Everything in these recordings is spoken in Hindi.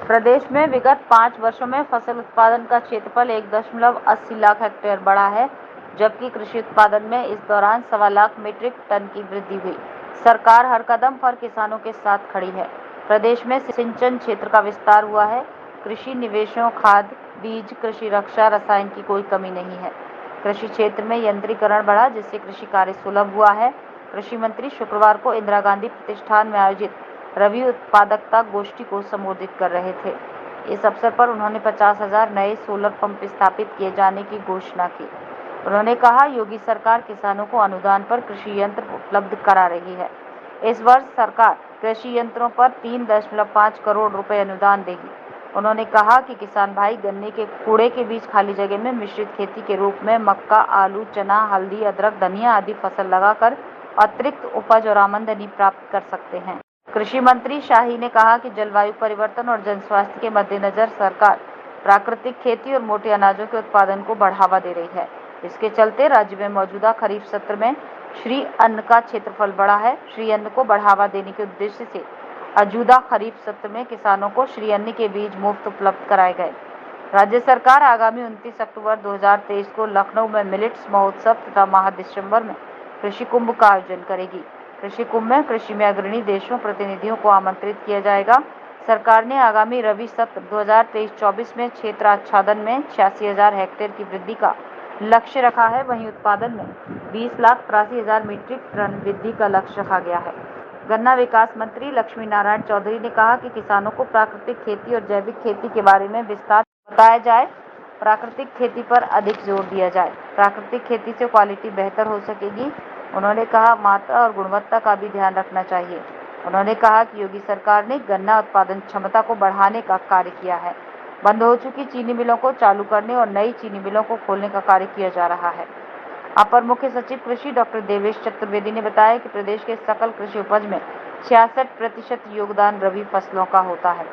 प्रदेश में विगत 5 वर्षों में फसल उत्पादन का क्षेत्रफल 1.80 लाख हेक्टेयर बढ़ा है, जबकि कृषि उत्पादन में इस दौरान 1.25 लाख मीट्रिक टन की वृद्धि हुई। सरकार हर कदम पर किसानों के साथ खड़ी है। प्रदेश में सिंचन क्षेत्र का विस्तार हुआ है। कृषि निवेशों, खाद, बीज, कृषि रक्षा, रसायन की कोई कमी नहीं है। कृषि क्षेत्र में यंत्रीकरण बढ़ा, जिससे कृषि कार्य सुलभ हुआ है। कृषि मंत्री शुक्रवार को इंदिरा गांधी प्रतिष्ठान में आयोजित रबी उत्पादकता गोष्ठी को संबोधित कर रहे थे। इस अवसर पर उन्होंने 50,000 नए सोलर पंप स्थापित किए जाने की घोषणा की। उन्होंने कहा, योगी सरकार किसानों को अनुदान पर कृषि यंत्र उपलब्ध करा रही है। इस वर्ष सरकार कृषि यंत्रों पर 3.5 करोड़ रुपए अनुदान देगी। उन्होंने कहा कि किसान भाई गन्ने के कूड़े के बीच खाली जगह में मिश्रित खेती के रूप में मक्का, आलू, चना, हल्दी, अदरक, धनिया आदि फसल लगाकर अतिरिक्त उपज और आमदनी प्राप्त कर सकते हैं। कृषि मंत्री शाही ने कहा कि जलवायु परिवर्तन और जनस्वास्थ्य के मद्देनजर सरकार प्राकृतिक खेती और मोटे अनाजों के उत्पादन को बढ़ावा दे रही है। इसके चलते राज्य में मौजूदा खरीफ सत्र में श्री अन्न का क्षेत्रफल बढ़ा है। श्री अन्न को बढ़ावा देने के उद्देश्य से मौजूदा खरीफ सत्र में किसानों को श्री अन्न के बीज मुफ्त उपलब्ध कराए गए। राज्य सरकार आगामी 29 अक्टूबर 2023 को लखनऊ में मिलेट्स महोत्सव तथा माह दिसंबर में कृषि कुंभ का आयोजन करेगी। कृषि कुंभ में कृषि में अग्रणी देशों प्रतिनिधियों को आमंत्रित किया जाएगा। सरकार ने आगामी रबी सत्र 2023-24 में क्षेत्र आच्छादन में 86,000 हेक्टेयर की वृद्धि का लक्ष्य रखा है। वहीं उत्पादन में 20,83,000 मीट्रिक टन वृद्धि का लक्ष्य रखा गया है। गन्ना विकास मंत्री लक्ष्मी नारायण चौधरी ने कहा कि किसानों को प्राकृतिक खेती और जैविक खेती के बारे में विस्तार बताया जाए। प्राकृतिक खेती पर अधिक जोर दिया जाए। प्राकृतिक खेती से क्वालिटी बेहतर हो सकेगी। उन्होंने कहा, मात्रा और गुणवत्ता का भी ध्यान रखना चाहिए। उन्होंने कहा कि योगी सरकार ने गन्ना उत्पादन क्षमता को बढ़ाने का कार्य किया है। बंद हो चुकी चीनी मिलों को चालू करने और नई चीनी मिलों को खोलने का कार्य किया जा रहा है। अपर मुख्य सचिव कृषि डॉक्टर देवेश चतुर्वेदी ने बताया कि प्रदेश के सकल कृषि उपज में 66% योगदान रबी फसलों का होता है।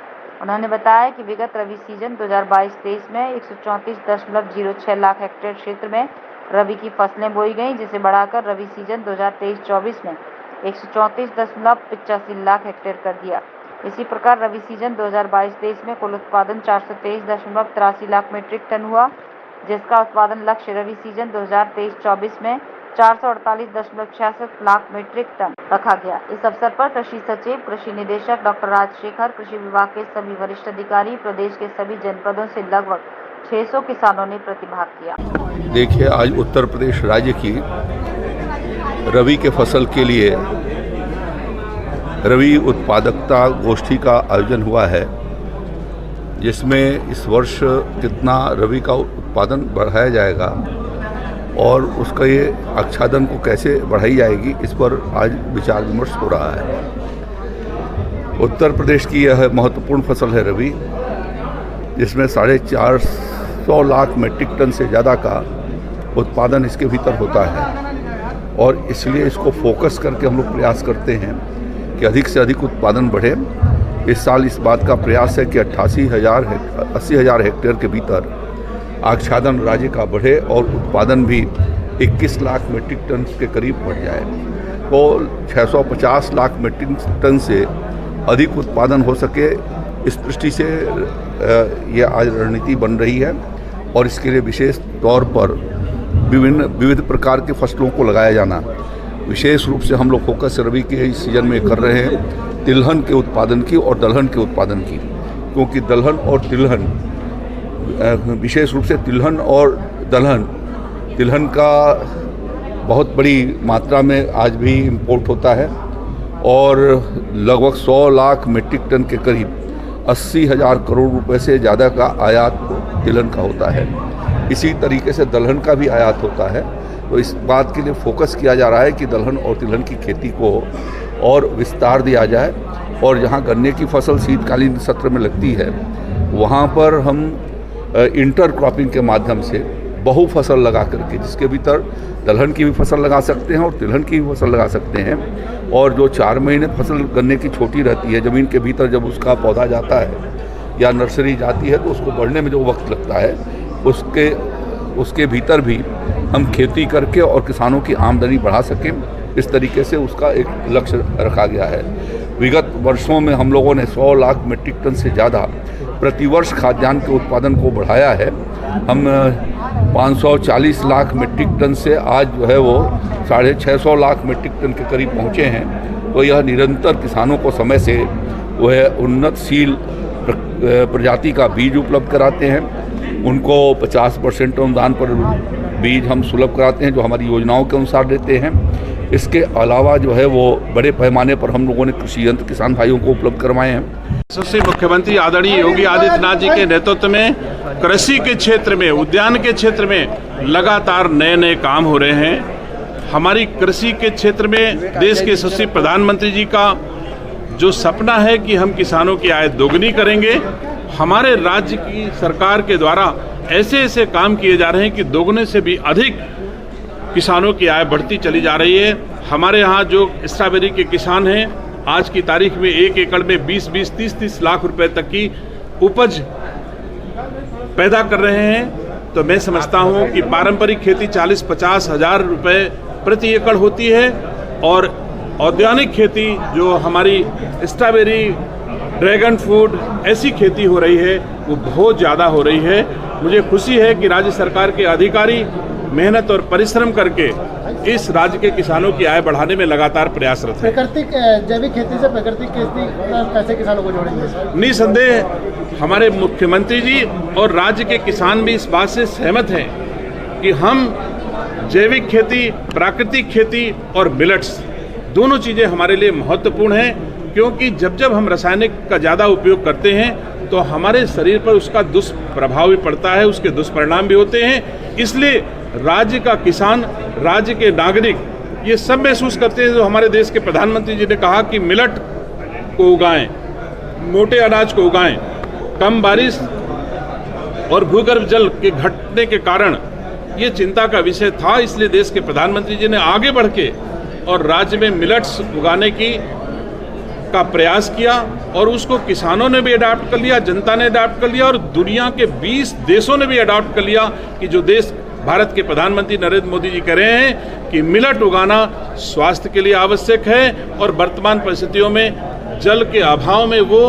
उन्होंने बताया कि विगत रबी सीजन 2022-23 में 134.06 लाख हेक्टेयर क्षेत्र में रबी की फसलें बोई गईं, जिसे बढ़ाकर रबी सीजन 2023-24 में 134.85 लाख हेक्टेयर कर दिया। इसी प्रकार रबी सीजन 2022-23 में कुल उत्पादन 423.83 लाख मीट्रिक टन हुआ, जिसका उत्पादन लक्ष्य रबी सीजन 2023-24 में 448.66 लाख मीट्रिक टन रखा गया। इस अवसर पर कृषि सचिव, कृषि निदेशक डॉक्टर राजशेखर, कृषि विभाग के सभी वरिष्ठ अधिकारी, प्रदेश के सभी जनपदों से लगभग 600 किसानों ने प्रतिभाग किया। देखिए, आज उत्तर प्रदेश राज्य की रबी के फसल के लिए रबी उत्पादकता गोष्ठी का आयोजन हुआ है, जिसमें इस वर्ष कितना रबी का उत्पादन बढ़ाया जाएगा और उसका ये आच्छादन को कैसे बढ़ाई जाएगी, इस पर आज विचार विमर्श हो रहा है। उत्तर प्रदेश की यह महत्वपूर्ण फसल है रबी, जिसमें 450 लाख मीट्रिक टन से ज़्यादा का उत्पादन इसके भीतर होता है और इसलिए इसको फोकस करके हम लोग प्रयास करते हैं कि अधिक से अधिक उत्पादन बढ़े। इस साल इस बात का प्रयास है कि 80,000 हेक्टेयर के भीतर आच्छादन राज्य का बढ़े और उत्पादन भी 21 लाख मीट्रिक टन के करीब बढ़ जाए। तो 650 लाख मीट्रिक टन से अधिक उत्पादन हो सके, इस दृष्टि से ये आज रणनीति बन रही है और इसके लिए विशेष तौर पर विविध प्रकार के फसलों को लगाया जाना, विशेष रूप से हम लोग फोकस रबी के इस सीजन में कर रहे हैं तिलहन के उत्पादन की और दलहन के उत्पादन की, क्योंकि दलहन और तिलहन, विशेष रूप से तिलहन और दलहन, तिलहन का बहुत बड़ी मात्रा में आज भी इम्पोर्ट होता है और लगभग 100 लाख मीट्रिक टन के करीब 80,000 करोड़ रुपए से ज़्यादा का आयात तिलहन का होता है। इसी तरीके से दलहन का भी आयात होता है। तो इस बात के लिए फोकस किया जा रहा है कि दलहन और तिलहन की खेती को और विस्तार दिया जाए और जहाँ गन्ने की फसल शीतकालीन सत्र में लगती है, वहाँ पर हम इंटर क्रॉपिंग के माध्यम से बहु फसल लगा करके, जिसके भीतर दलहन की भी फसल लगा सकते हैं और तिलहन की भी फसल लगा सकते हैं। और जो 4 महीने फसल गन्ने की छोटी रहती है, ज़मीन के भीतर जब उसका पौधा जाता है या नर्सरी जाती है तो उसको बढ़ने में जो वक्त लगता है, उसके भीतर भी हम खेती करके और किसानों की आमदनी बढ़ा सकें, इस तरीके से उसका एक लक्ष्य रखा गया है। विगत वर्षों में हम लोगों ने 100 लाख मीट्रिक टन से ज़्यादा प्रतिवर्ष खाद्यान्न के उत्पादन को बढ़ाया है। हम 540 लाख मीट्रिक टन से आज जो है वो 650 लाख मीट्रिक टन के करीब पहुँचे हैं। तो यह निरंतर किसानों को समय से वह उन्नतशील प्रजाति का बीज उपलब्ध कराते हैं। उनको 50% अनुदान पर बीज हम सुलभ कराते हैं, जो हमारी योजनाओं के अनुसार देते हैं। इसके अलावा जो है वो बड़े पैमाने पर हम लोगों ने कृषि यंत्र किसान भाइयों को उपलब्ध करवाए हैं। यशस्वी मुख्यमंत्री आदरणीय योगी आदित्यनाथ जी के नेतृत्व में कृषि के क्षेत्र में, उद्यान के क्षेत्र में लगातार नए नए काम हो रहे हैं। हमारी कृषि के क्षेत्र में देश के यशस्वी प्रधानमंत्री जी का जो सपना है कि हम किसानों की आय दोगुनी करेंगे, हमारे राज्य की सरकार के द्वारा ऐसे ऐसे काम किए जा रहे हैं कि दोगुने से भी अधिक किसानों की आय बढ़ती चली जा रही है। हमारे यहाँ जो स्ट्रॉबेरी के किसान हैं, आज की तारीख में 1 एकड़ में 20-20, 30-30 लाख रुपए तक की उपज पैदा कर रहे हैं। तो मैं समझता हूँ कि पारंपरिक खेती 40-50 हज़ार रुपये प्रति एकड़ होती है और औद्यानिक खेती जो हमारी स्ट्रॉबेरी, ड्रैगन फ्रूट ऐसी खेती हो रही है वो बहुत ज़्यादा हो रही है। मुझे खुशी है कि राज्य सरकार के अधिकारी मेहनत और परिश्रम करके इस राज्य के किसानों की आय बढ़ाने में लगातार प्रयासरत है। प्राकृतिक जैविक खेती से प्राकृतिक खेती कैसे किसानों को जोड़ेंगे? निसंदेह हमारे मुख्यमंत्री जी और राज्य के किसान भी इस बात से सहमत हैं कि हम जैविक खेती, प्राकृतिक खेती और मिलेट्स दोनों चीज़ें हमारे लिए महत्वपूर्ण हैं, क्योंकि जब जब हम रासायनिक का ज़्यादा उपयोग करते हैं तो हमारे शरीर पर उसका दुष्प्रभाव भी पड़ता है, उसके दुष्परिणाम भी होते हैं। इसलिए राज्य का किसान, राज्य के नागरिक ये सब महसूस करते हैं। जो हमारे देश के प्रधानमंत्री जी ने कहा कि मिलेट को उगाएं, मोटे अनाज को उगाएं। कम बारिश और भूगर्भ जल के घटने के कारण ये चिंता का विषय था, इसलिए देश के प्रधानमंत्री जी ने आगे बढ़ के और राज्य में मिलेट्स उगाने का प्रयास किया और उसको किसानों ने भी अडॉप्ट कर लिया, जनता ने अडॉप्ट कर लिया और दुनिया के 20 देशों ने भी अडॉप्ट कर लिया कि जो देश भारत के प्रधानमंत्री नरेंद्र मोदी जी कह रहे हैं कि मिलेट उगाना स्वास्थ्य के लिए आवश्यक है और वर्तमान परिस्थितियों में जल के अभाव में वो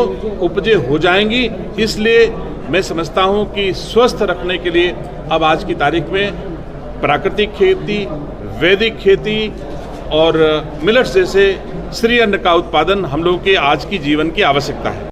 उपजें हो जाएंगी। इसलिए मैं समझता हूँ कि स्वस्थ रखने के लिए अब आज की तारीख में प्राकृतिक खेती, वैदिक खेती और मिलेट्स जैसे श्री अन्न का उत्पादन हम लोगों के आज की जीवन की आवश्यकता है।